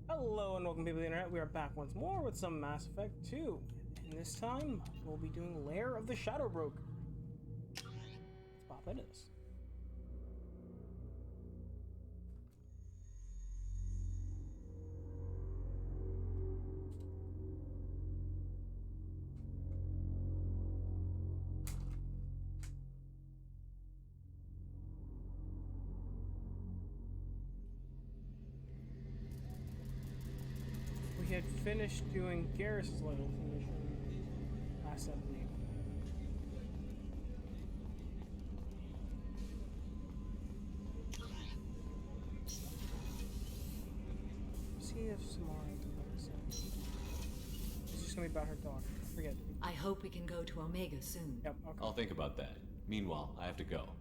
Hello and welcome people to the internet. We are back once more with some Mass Effect 2. And this time, we'll be doing Lair of the Shadow Broker. Let's pop into this. We had finished doing Garrus' loyalty mission last, I believe. See if Samara can let us in. It's just gonna be about her dog. I forget. I hope we can go to Omega soon. Yep, okay. I'll think about that. Meanwhile, I have to go.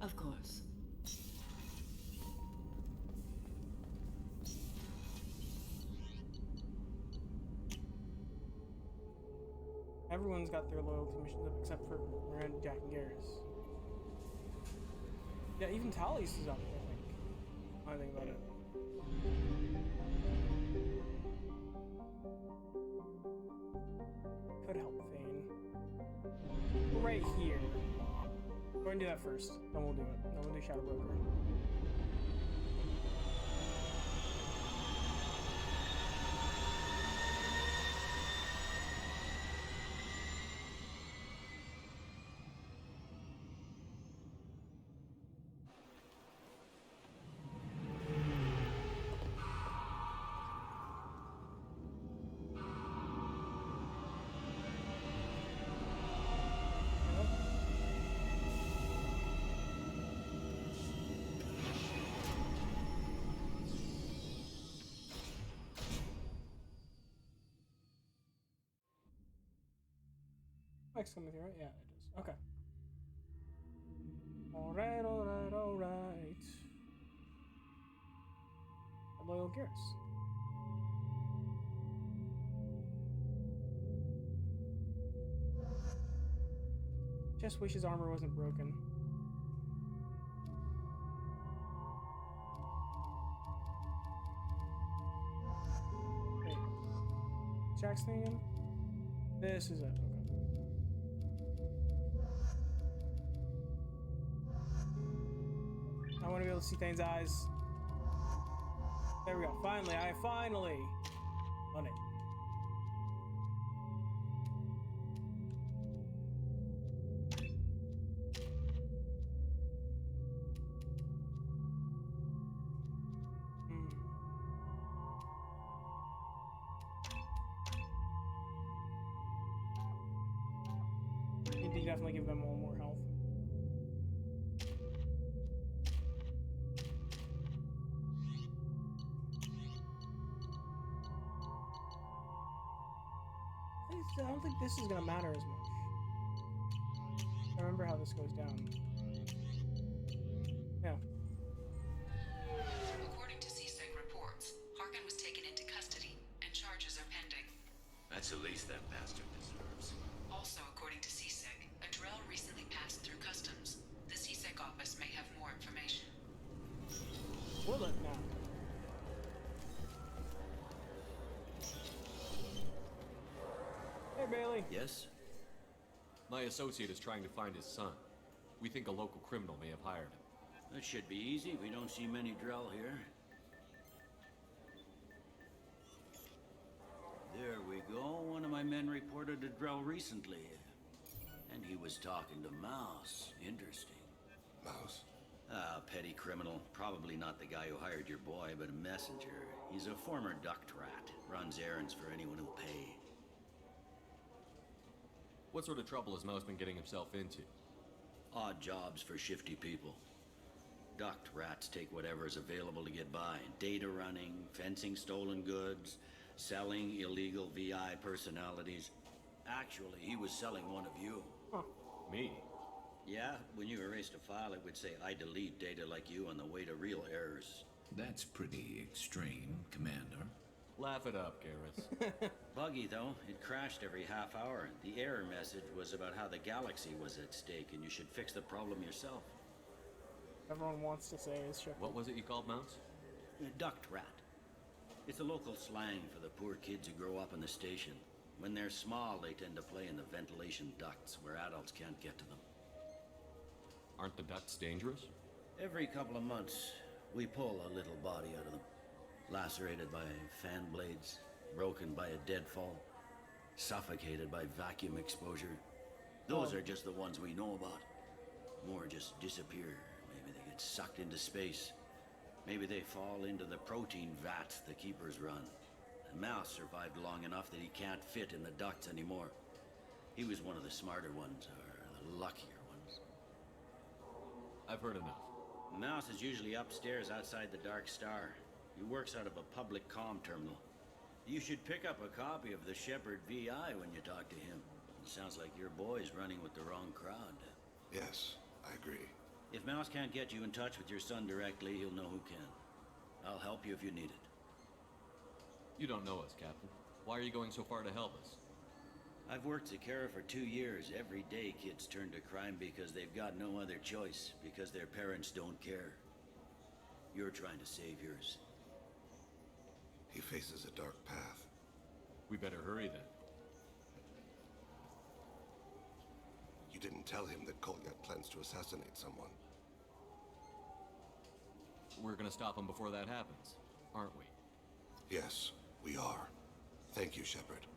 Of course. Everyone's got their loyalty missions up except for Miranda, Jack, and Garrus. Yeah, even Tally's is up, I think. I think about it. Could help Thane. Right here. We're gonna do that first. Then we'll do it. Then we'll do Shadow Broker. Mike's coming with you, right? Yeah, it does. Okay. Alright, alright, alright. A loyal Garrus. Just wish his armor wasn't broken. Wait. Jack's thing again? This is it. Okay. I want to be able to see Thane's eyes. There we go. Finally, I finally done it. Need to definitely give them all more health. I don't think this is gonna matter as much. I remember how this goes down. Yeah. According to CSEC reports, Harkin was taken into custody and charges are pending. That's the least that bastard deserves. Also, according to CSEC, a Drell recently passed through customs. The CSEC office may have more information. Will it now? Hey, Bailey. Yes? My associate is trying to find his son. We think a local criminal may have hired him. That should be easy. We don't see many Drell here. There we go. One of my men reported a Drell recently. And he was talking to Mouse. Interesting. Mouse? Ah, petty criminal. Probably not the guy who hired your boy, but a messenger. He's a former duct rat. Runs errands for anyone who'll pay. What sort of trouble has Mouse been getting himself into? Odd jobs for shifty people. Duct rats take whatever is available to get by. Data running, fencing stolen goods, selling illegal VI personalities. Actually, he was selling one of you. Huh. Me? Yeah, when you erased a file, it would say, I delete data like you on the way to real errors. That's pretty extreme, Commander. Laugh it up, Garrus. Buggy, though. It crashed every half hour. The error message was about how the galaxy was at stake and you should fix the problem yourself. Everyone wants to say is ship. What was it you called Mouse? A duct rat. It's a local slang for the poor kids who grow up in the station. When they're small, they tend to play in the ventilation ducts where adults can't get to them. Aren't the ducts dangerous? Every couple of months, we pull a little body out of them. Lacerated by fan blades, broken by a deadfall, suffocated by vacuum exposure. Those are just the ones we know about. More just disappear. Maybe they get sucked into space. Maybe they fall into the protein vats the keepers run. A mouse survived long enough that he can't fit in the ducts anymore. He was one of the smarter ones, or the luckier ones. I've heard enough. Mouse is usually upstairs outside the Dark Star. He works out of a public comm terminal. You should pick up a copy of the Shepherd VI when you talk to him. It sounds like your boy's running with the wrong crowd. Yes, I agree. If Mouse can't get you in touch with your son directly, he'll know who can. I'll help you if you need it. You don't know us, Captain. Why are you going so far to help us? I've worked at Kara for 2 years. Every day kids turn to crime because they've got no other choice, because their parents don't care. You're trying to save yours. He faces a dark path. We better hurry then. You didn't tell him that Kolyat plans to assassinate someone. We're gonna stop him before that happens, aren't we? Yes, we are. Thank you, Shepard.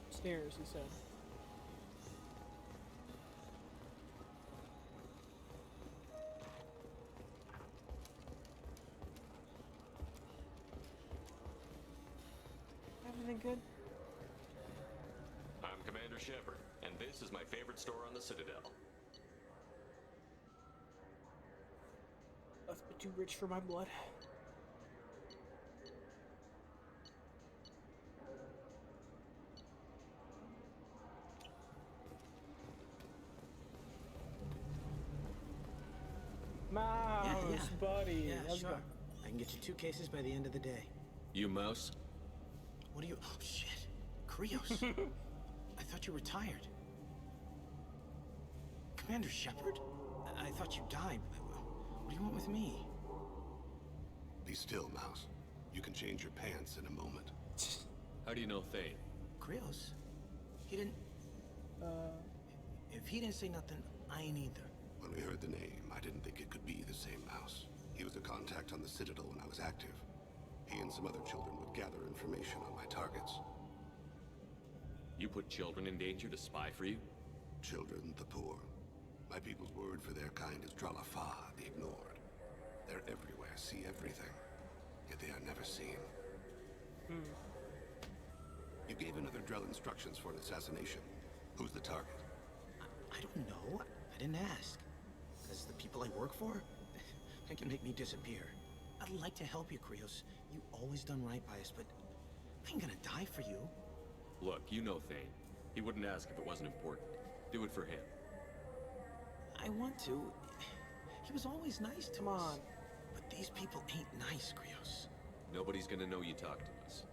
Stairs, he said. Everything good? I'm Commander Shepard, and this is my favorite store on the Citadel. That's a bit too rich for my blood. Mouse, buddy. Yeah, Let's sure. go. I can get you 2 cases by the end of the day. You Mouse? What are you... Oh, shit. Krios. I thought you were retired. Commander Shepard? I thought you died. What do you want with me? Be still, Mouse. You can change your pants in a moment. How do you know Thane? Krios? He didn't... If he didn't say nothing, I ain't either. When we heard the name, I didn't think it could be the same Mouse. He was a contact on the Citadel when I was active. He and some other children would gather information on my targets. You put children in danger to spy for you? Children, the poor. My people's word for their kind is Dralafa, the ignored. They're everywhere, see everything. Yet they are never seen. You gave another Drell instructions for an assassination. Who's the target? I don't know. I didn't ask. Because the people I work for, they can make me disappear. I'd like to help you, Krios. You always done right by us, but I ain't gonna die for you. Look, you know Thane. He wouldn't ask if it wasn't important. Do it for him. I want to. He was always nice to Come us. on. But these people ain't nice, Krios. Nobody's gonna know you talked to us.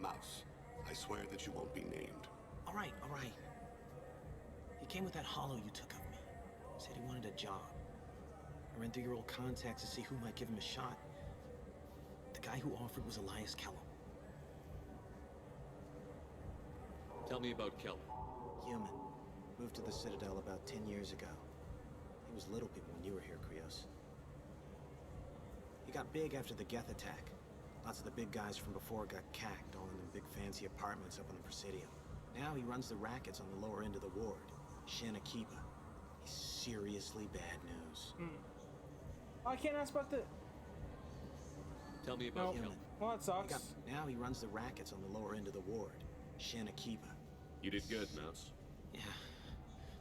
Mouse, I swear that you won't be named. All right, all right. He came with that hollow you took of me. Said he wanted a job. I ran through your old contacts to see who might give him a shot. The guy who offered was Elias Kellum. Tell me about Kelly. Human. Moved to the Citadel about 10 years ago. He was Little People when you were here, Krios. He got big after the Geth attack. Lots of the big guys from before got cacked, all in them big fancy apartments up on the Presidium. Now he runs the rackets on the lower end of the ward, Shanakiba. He's seriously bad news. Oh, I can't ask about the... Tell me about Nope. Kelly. Human. Well, that sucks. Now he runs the rackets on the lower end of the ward, Shanakiba. You did good, Mouse. Yeah.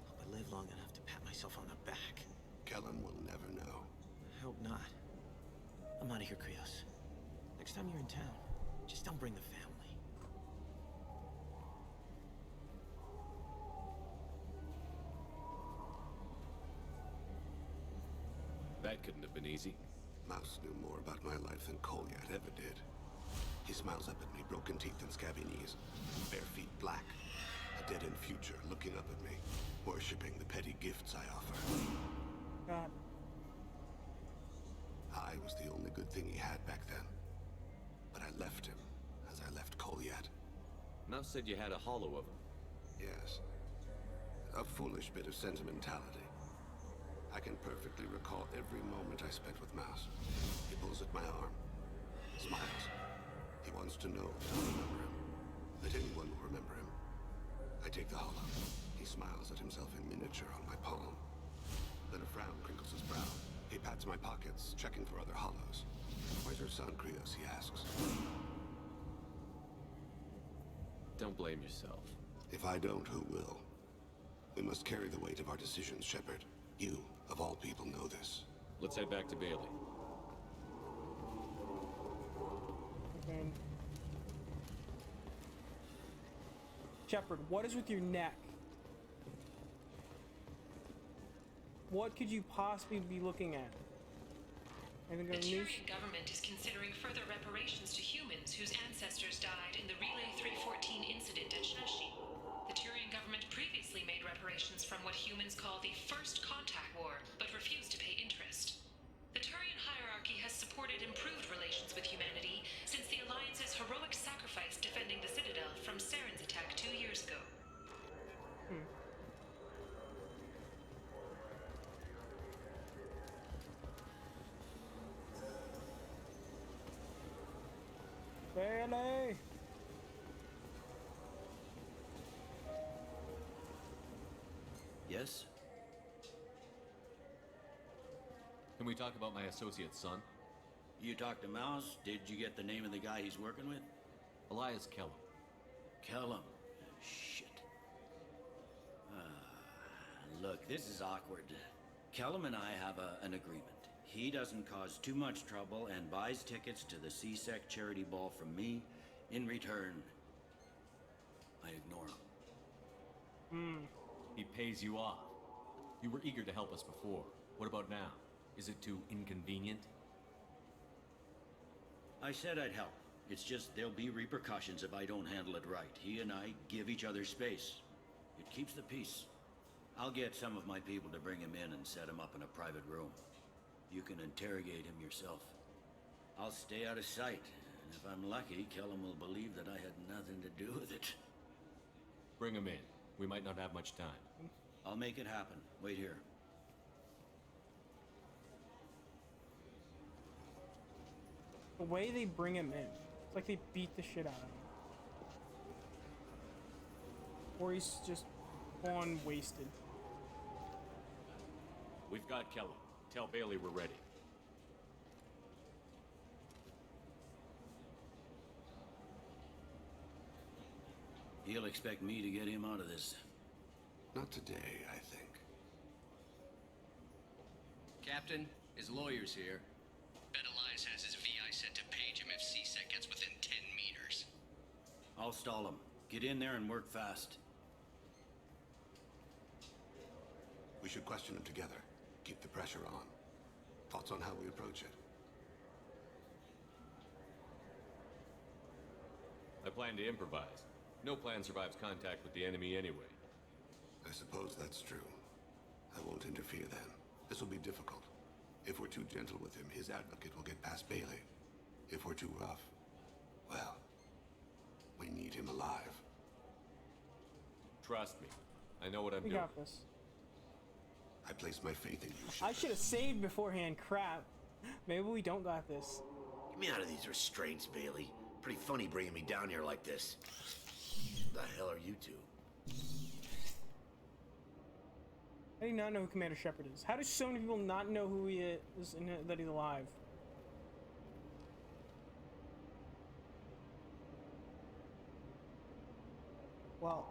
Hope I live long enough to pat myself on the back. Kellen will never know. I hope not. I'm out of here, Krios. Next time you're in town, just don't bring the family. That couldn't have been easy. Mouse knew more about my life than Kolyat ever did. He smiles up at me, broken teeth and scabby knees, bare feet black. A dead-end future looking up at me, worshipping the petty gifts I offer. God. I was the only good thing he had back then. But I left him, as I left Kolyat. Mouse said you had a hollow of him. Yes. A foolish bit of sentimentality. I can perfectly recall every moment I spent with Mouse. He pulls at my arm, smiles. He wants to know that I remember him, that anyone will remember him. I take the hollow. He smiles at himself in miniature on my palm. Then a frown crinkles his brow. He pats my pockets, checking for other hollows. Where's your son, Krios? He asks. Don't blame yourself. If I don't, who will? We must carry the weight of our decisions, Shepard. You, of all people, know this. Let's head back to Bailey. Okay. Shepard, what is with your neck? What could you possibly be looking at? Anything The on the news? Turian government is considering further reparations to humans whose ancestors died in the Relay 314 incident at Shashi. The Turian government previously made reparations from what humans call the First Contact War, but refused to pay interest. The Turian hierarchy has supported improved relations with humanity since the Alliance's heroic sacrifice defending the Citadel from Saren's attack 2 years ago. Bailey! Yes? Can we talk about my associate's son? You talked to Mouse? Did you get the name of the guy he's working with? Elias Kellum. Kellum. Shit. Look, this is awkward. Kellum and I have an agreement. He doesn't cause too much trouble and buys tickets to the CSEC charity ball from me. In return, I ignore him. He pays you off. You were eager to help us before. What about now? Is it too inconvenient? I said I'd help. It's just there'll be repercussions if I don't handle it right. He and I give each other space. It keeps the peace. I'll get some of my people to bring him in and set him up in a private room. You can interrogate him yourself. I'll stay out of sight, and if I'm lucky, Kellum will believe that I had nothing to do with it. Bring him in. We might not have much time. I'll make it happen. Wait here. The way they bring him in, it's like they beat the shit out of him. Or he's just on wasted. We've got Kellum. Tell Bailey we're ready. He'll expect me to get him out of this. Not today, I think. Captain, his lawyer's here. Bet Elias has his VI set to page him if CSEC gets within 10 meters. I'll stall him. Get in there and work fast. We should question him together. Keep the pressure on. Thoughts on how we approach it? I plan to improvise. No plan survives contact with the enemy anyway. I suppose that's true. I won't interfere then. This will be difficult. If we're too gentle with him, his advocate will get past Bailey. If we're too rough, well, we need him alive. Trust me. I know what I'm We doing. got this. I place my faith in you, I Shepard. should have saved beforehand. Crap. Maybe we don't got this. Get me out of these restraints, Bailey. Pretty funny bringing me down here like this. The hell are you two? I do not know who Commander Shepard is. How do so many people not know who he is and that he's alive? Well,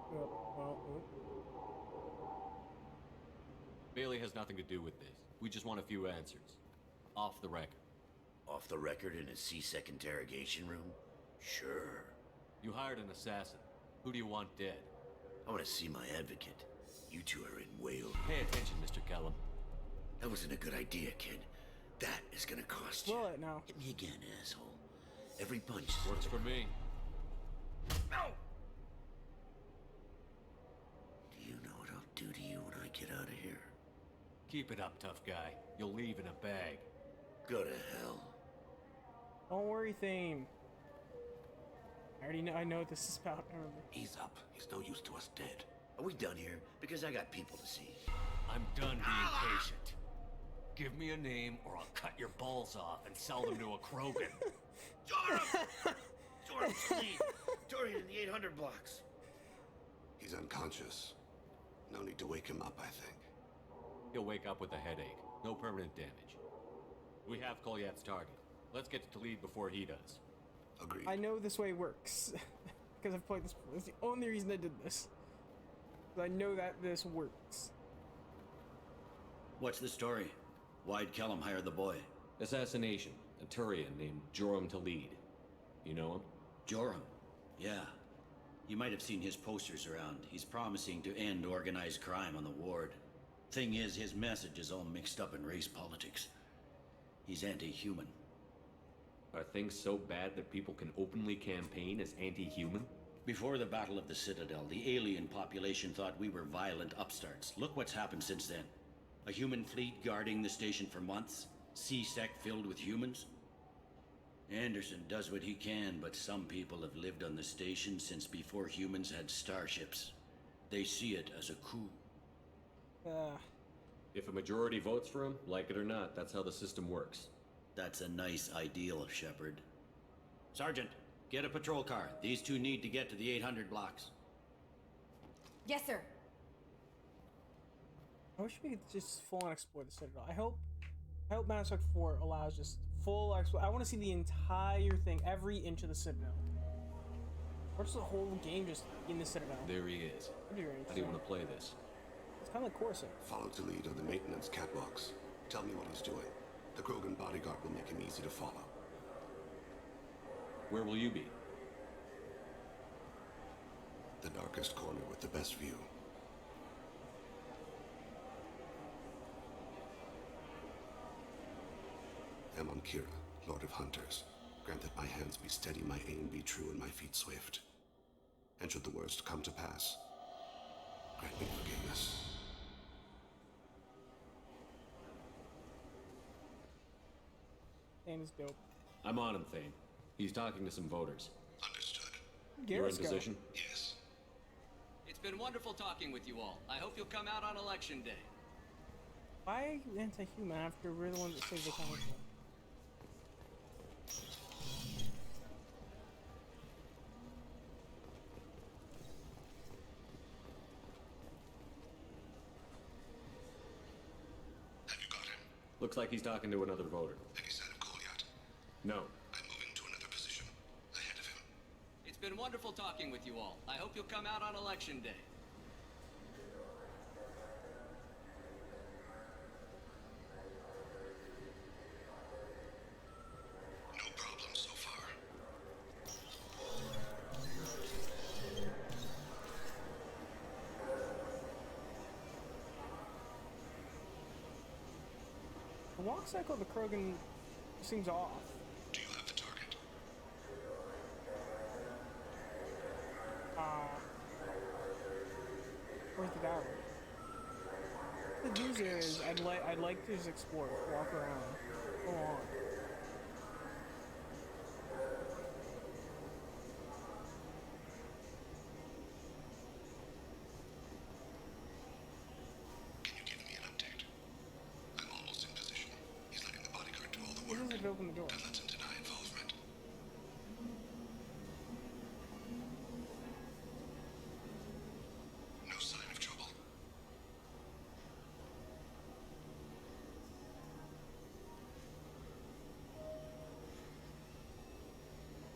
Bailey has nothing to do with this. We just want a few answers. Off the record. Off the record in a CSEC interrogation room? Sure. You hired an assassin. Who do you want dead? I want to see my advocate. You two are in way over. Pay attention, Mr. Kellum. That wasn't a good idea, kid. That is gonna cost you. Will it now? Hit me again, asshole. Every punch Works for me. No! get out of here. Keep it up, tough guy. You'll leave in a bag. Go to hell. Don't worry, Thane. I already know. I know what this is about. I remember. Ease up. He's no use to us dead. Are we done here? Because I got people to see. I'm done being patient. Give me a name or I'll cut your balls off and sell them to a Krogan. Joram! Joram, please. Dorian in the 800 blocks. He's unconscious. No need to wake him up, I think. He'll wake up with a headache. No permanent damage. We have Kolyat's target. Let's get to Talid before he does. Agreed. I know this way works because I've played this before. It's the only reason I did this. 'Cause I know that this works. What's the story? Why'd Kellum hire the boy? Assassination. A Turian named Joram Talid. You know him? Joram? Yeah. You might have seen his posters around. He's promising to end organized crime on the ward. Thing is, his message is all mixed up in race politics. He's anti-human. Are things so bad that people can openly campaign as anti-human? Before the Battle of the Citadel, the alien population thought we were violent upstarts. Look what's happened since then. A human fleet guarding the station for months. C-Sec filled with humans. Anderson does what he can, but some people have lived on the station since before humans had starships. They see it as a coup. If a majority votes for him, like it or not, that's how the system works. That's a nice ideal, Shepard. Sergeant, get a patrol car. These two need to get to the 800 blocks. Yes, sir. I wish we could just full on explore the Citadel. I hope Mass Effect 4 allows just full explore. I want to see the entire thing, every inch of the Citadel. Or just the whole game just in the Citadel. There he is. That'd be very How do you interesting. want to play this? It's kind of like Corsair. Follow Talid on the maintenance catwalks. Tell me what he's doing. The Krogan bodyguard will make him easy to follow. Where will you be? The darkest corner with the best view. Amon Kira, Lord of Hunters. Grant that my hands be steady, my aim be true, and my feet swift. And should the worst come to pass, grant me forgiveness. Thane is dope. I'm on him, Thane. He's talking to some voters. Understood. You're in Garrus go. position? Yes. It's been wonderful talking with you all. I hope you'll come out on election day. Why anti-human after we're the ones that saved the comic book? Have you got him? Looks like he's talking to another voter. Any sign of Kolyat? No. I'm moving to another position. Ahead of him. It's been wonderful talking with you all. I hope you'll come out on election day. No problem so far. The walk cycle of the Krogan seems off. Do you have the target? Where's the battle? The news is I'd like to just explore, walk around, go on. Can you give me an update? I'm almost in position. He's letting the bodyguard do all the This work. doesn't open the door. That lets him deny involvement. No sign of trouble.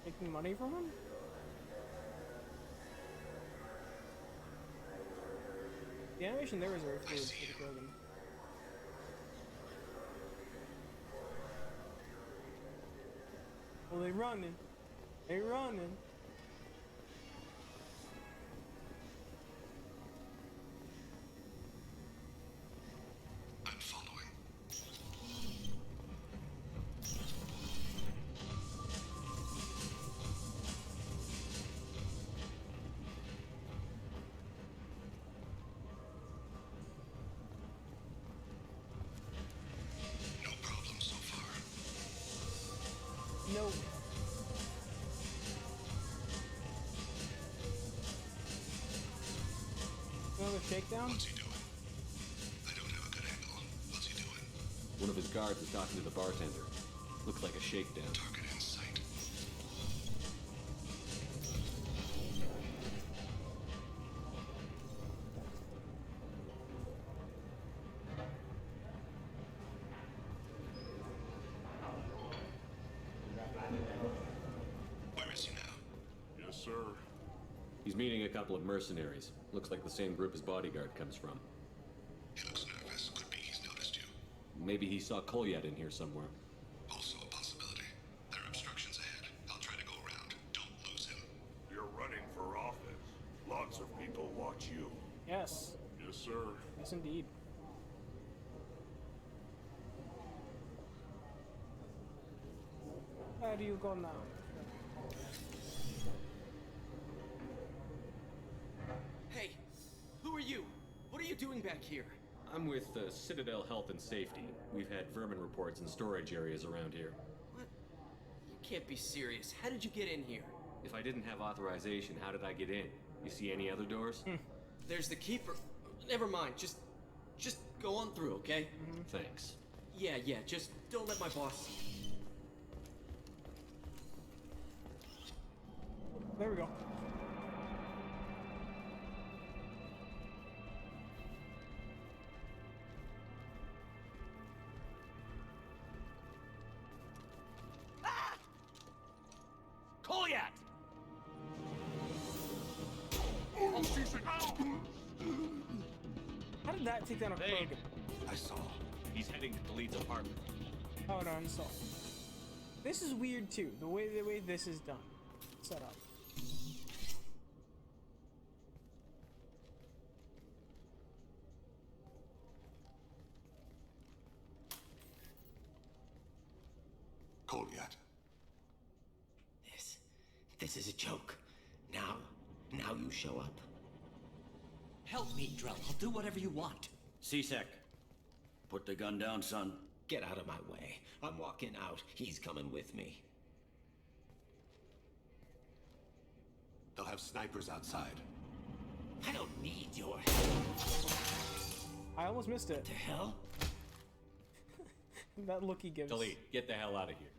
Taking money from him? The animation there is very fluid for the Krogan. Well, they running. They running. I'm following. Shakedown? What's he doing? I don't have a good angle. What's he doing? One of his guards is talking to the bartender. Looks like a shakedown. Target in sight. Where is he now? Yes, sir. He's meeting a couple of mercenaries. Looks like the same group his bodyguard comes from. He looks nervous. Could be he's noticed you. Maybe he saw Kolyat in here somewhere. Also a possibility. There are obstructions ahead. I'll try to go around. Don't lose him. You're running for office. Lots of people watch you. Yes. Yes, sir. Yes, indeed. Where do you go now? Hey, who are you? What are you doing back here? I'm with Citadel Health and Safety. We've had vermin reports in storage areas around here. What? You can't be serious. How did you get in here? If I didn't have authorization, how did I get in? You see any other doors? There's the keeper. Never mind. Just go on through, okay? Thanks. Yeah, just don't let my boss see. There we go. Kolyat! How did that take down a Krogan? I saw. He's heading to Khalid's apartment. Oh no, I saw. This is weird too. The way this is done, set up. Kolyat. This is a joke. Now you show up. Help me, Drell. I'll do whatever you want. C-Sec, put the gun down, son. Get out of my way. I'm walking out. He's coming with me. They'll have snipers outside. I don't need your help. I almost missed it. What the hell? That look he gives. Khalid, get the hell out of here.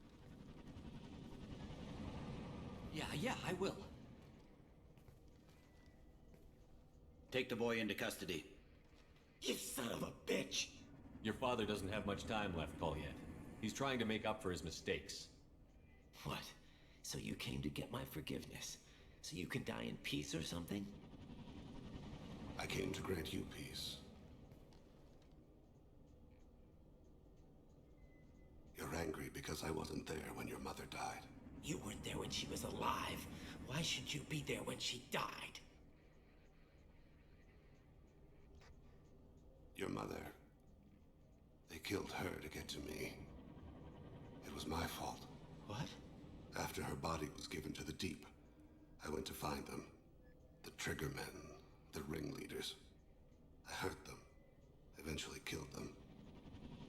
Yeah, I will. Take the boy into custody. You son of a bitch! Your father doesn't have much time left, Kolyat. He's trying to make up for his mistakes. What? So you came to get my forgiveness? So you can die in peace or something? I came to grant you peace. You're angry because I wasn't there when your mother died. You weren't there when she was alive. Why should you be there when she died? Your mother. They killed her to get to me. It was my fault. What? After her body was given to the Deep, I went to find them. The Triggermen, the ringleaders. I hurt them. Eventually killed them.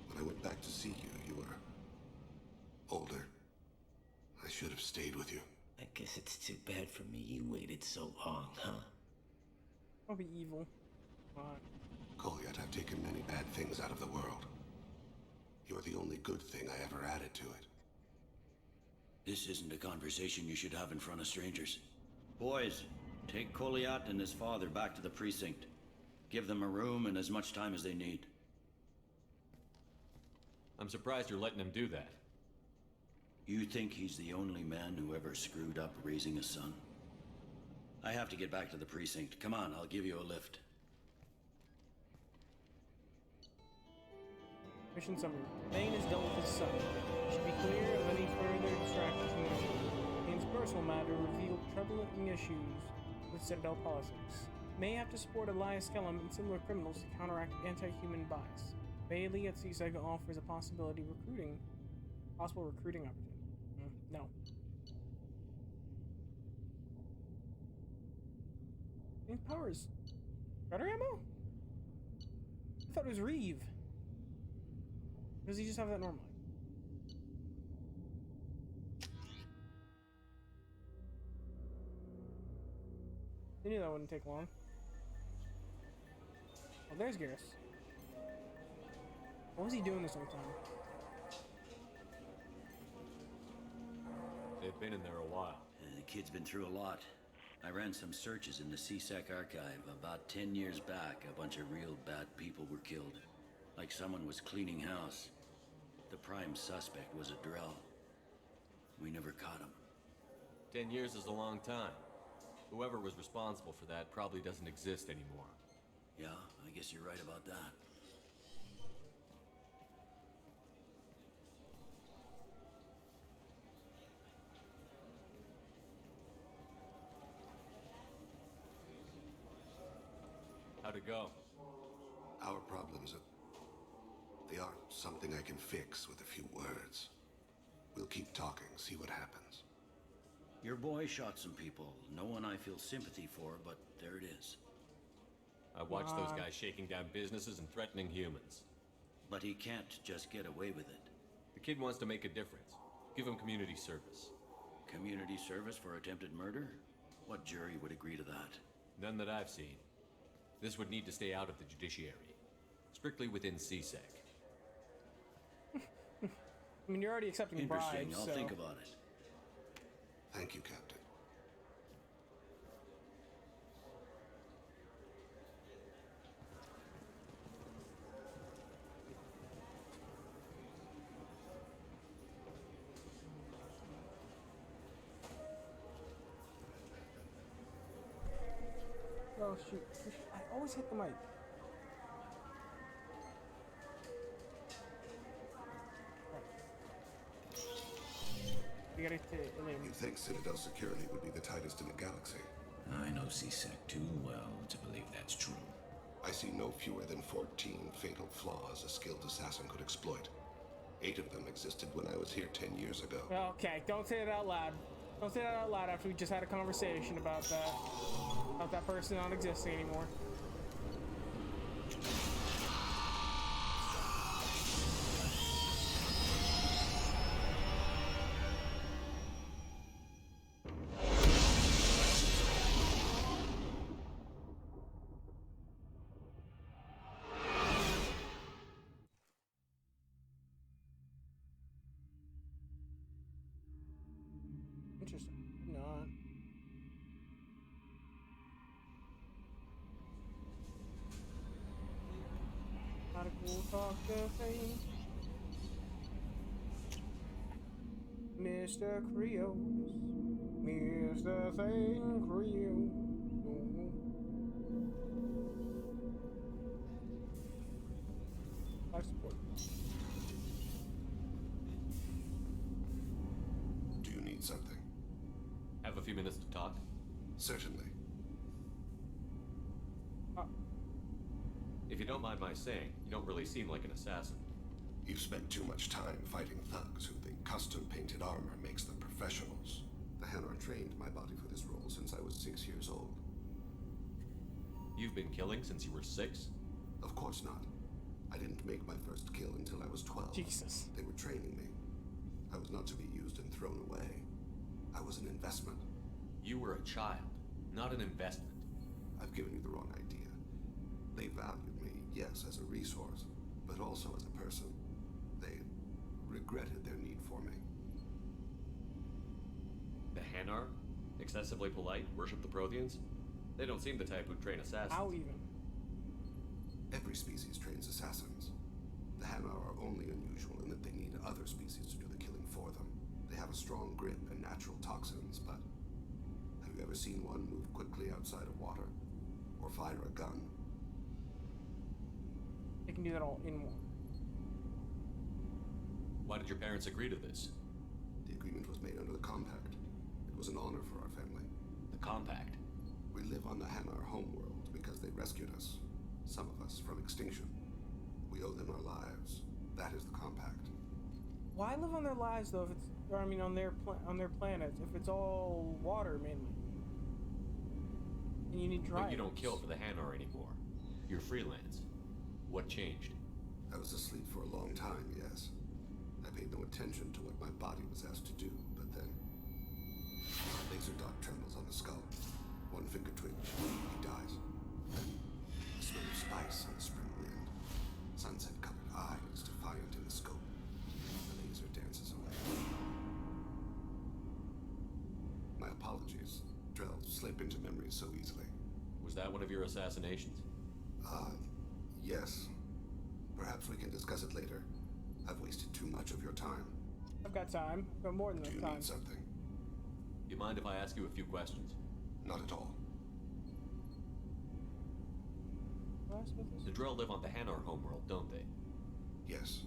When I went back to see you, you were older. I should have stayed with you. I guess it's too bad for me you waited so long, huh? I'll be evil. Kolyat, I've taken many bad things out of the world. You're the only good thing I ever added to it. This isn't a conversation you should have in front of strangers. Boys, take Kolyat and his father back to the precinct. Give them a room and as much time as they need. I'm surprised you're letting him do that. You think he's the only man who ever screwed up raising a son? I have to get back to the precinct. Come on, I'll give you a lift. Mission summary. Bane has dealt with his son. Should be clear of any further distractions from the mission. Bane's personal matter revealed troubling issues with Citadel politics. May have to support Elias Kellum and similar criminals to counteract anti-human bias. Bailey at C-Sec offers a possible recruiting opportunity. No. Bane's powers. Better ammo? I thought it was Reeve. Or does he just have that normally? I knew that wouldn't take long. there's Garrus. What was he doing this whole time? They've been in there a while. The kid's been through a lot. I ran some searches in the CSEC archive. About 10 years back, a bunch of real bad people were killed. Like someone was cleaning house. The prime suspect was a Drell. We never caught him. 10 years is a long time. Whoever was responsible for that probably doesn't exist anymore. Yeah, I guess you're right about that. How'd it go? Our problems they aren't something I can fix with a few words. We'll keep talking, see what happens. Your boy shot some people. No one I feel sympathy for, but there it is. I watched those guys shaking down businesses and threatening humans. But he can't just get away with it. The kid wants to make a difference. Give him community service. Community service for attempted murder? What jury would agree to that? None that I've seen. This would need to stay out of the judiciary. Strictly within CSEC. I mean, you're already accepting bribes, Interesting. I'll so... think about it. Thank you, Captain. Oh shoot, I always hit the mic. We gotta hit Elaine. You think Citadel security would be the tightest in the galaxy? I know CSEC too well to believe that's true. I see no fewer than 14 fatal flaws a skilled assassin could exploit. 8 of them existed when I was here 10 years ago. Okay, don't say it out loud. Don't say that out loud after we just had a conversation about that. About that person not existing anymore. Interesting. Not. How to cool talk the thing. Mr. Creos. Mr. Thing Creos. I support. Do you need something? Have a few minutes to talk? Certainly. If you don't mind my saying, you don't really seem like an assassin. You've spent too much time fighting thugs who think custom-painted armor makes them professionals. The Hanar trained my body for this role since I was 6 years old. You've been killing since you were 6? Of course not. I didn't make my first kill until I was 12. Jesus. They were training me. I was not to be used and thrown away. I was an investment. You were a child, not an investment. I've given you the wrong idea. They valued me, yes, as a resource, but also as a person. They regretted their need for me. The Hanar? Excessively polite, worship the Protheans? They don't seem the type who'd train assassins. How even? Every species trains assassins. The Hanar are only unusual in that they need other species to do the killing for them. They have a strong grip and natural toxins, but have you ever seen one move quickly outside of water? Or fire a gun? They can do that all in one. Why did your parents agree to this? The agreement was made under the Compact. It was an honor for our family. The Compact? We live on the Hanar homeworld because they rescued us. Some of us from extinction. We owe them our lives. That is the Compact. Why live on their lives though? If it's, or I mean, on their planets, if it's all water mainly, and you need dry. But you don't kill for the Hanar anymore. You're freelance. What changed? I was asleep for a long time, yes. I paid no attention to what my body was asked to do, but then laser dot trembles on the skull. One finger twitch, he dies. Then a smell of spice in the spring wind. Sunset-colored eyes defiant in the scope. The laser dances away. My apologies. Drell slip into memory so easily. Was that one of your assassinations? Yes. Perhaps we can discuss it later. I've wasted too much of your time. I've got time. I've got more than Do enough you time. need something? You mind if I ask you a few questions? Not at all. The Drell live on the Hanar homeworld, don't they? Yes.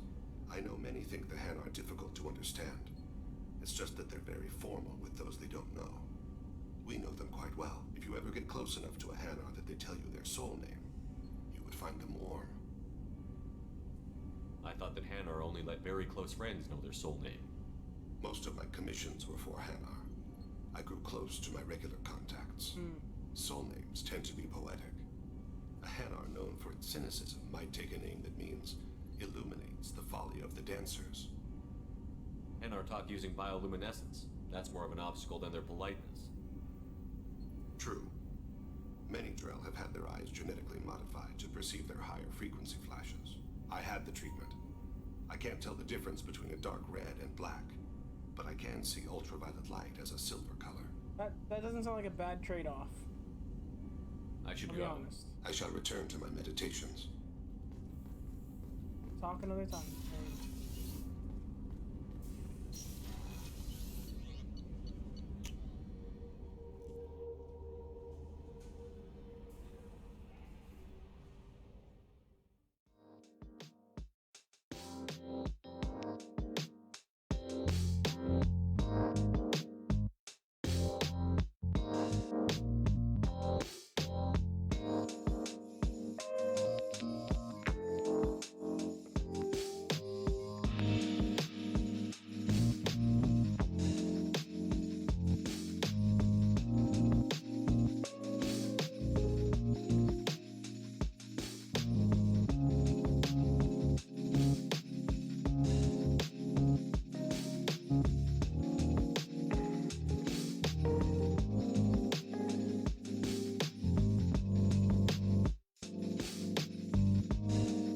I know many think the Han are difficult to understand. It's just that they're very formal with those they don't know. We know them quite well. If you ever get close enough to a Hanar that they tell you their soul name, you would find them warm. I thought that Hanar only let very close friends know their soul name. Most of my commissions were for Hanar. I grew close to my regular contacts. Soul names tend to be poetic. A Hanar known for its cynicism might take a name that means illuminates the folly of the dancers. Hanar talk using bioluminescence. That's more of an obstacle than their politeness. True. Many Drell have had their eyes genetically modified to perceive their higher frequency flashes. I had the treatment. I can't tell the difference between a dark red and black, but I can see ultraviolet light as a silver color. That doesn't sound like a bad trade-off. I should I'll be go. honest. I shall return to my meditations. Talk another time.